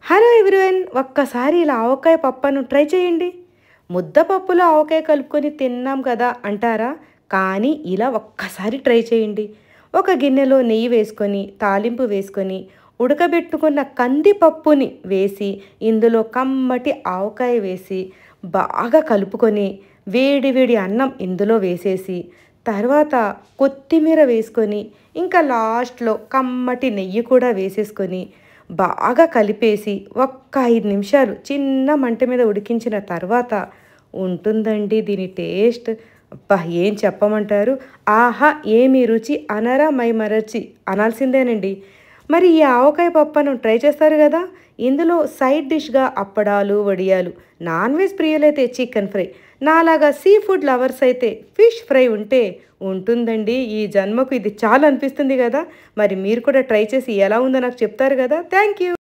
Hello everyone, ఒక్కసారి ఇలా ఆవకాయ పప్పును ట్రై చేయండి. ముద్ద పప్పులో ఆవకాయ కలుపుకొని తిన్నాం కదా అంటారా? కానీ ఇలా ఒక్కసారి ట్రై చేయండి. ఒక గిన్నెలో నెయ్యి వేసుకొని, తాలింపు వేసుకొని, ఉడకబెట్టుకున్న కందిపప్పుని వేసి, ఇందులో కమ్మటి ఆవకాయ వేసి, బాగా కలుపుకొని, వేడి వేడి అన్నం ఇందులో వేసేసి, తర్వాత కొత్తిమీర వేసుకొని, ఇంకా లాస్ట్లో కమ్మటి నెయ్యి కూడా వేసేసుకొని బాగా కలిపేసి ఒక్క 5 నిమిషాలు చిన్న మంట మీద ఉడికించిన తర్వాత ఉంటుందండి దీని టేస్ట్. అబ్బా! ఏం చెప్పమంటారు? ఆహా! ఏమి రుచి అనరా మైమరచి అనాల్సిందేనండి. మరి ఈ ఆవకాయ పప్పును ట్రై చేస్తారు కదా! ఇందులో సైడ్ డిష్‌గా అప్పడాలు, వడియాలు, నాన్ వెజ్ ప్రియులైతే చికెన్ ఫ్రై, నాలాగా సీ ఫుడ్ లవర్స్ అయితే ఫిష్ ఫ్రై ఉంటే ఉంటుందండి. ఈ జన్మకు ఇది చాలు అనిపిస్తుంది కదా! మరి మీరు కూడా ట్రై చేసి ఎలా ఉందో నాకు చెప్తారు కదా! Thank you.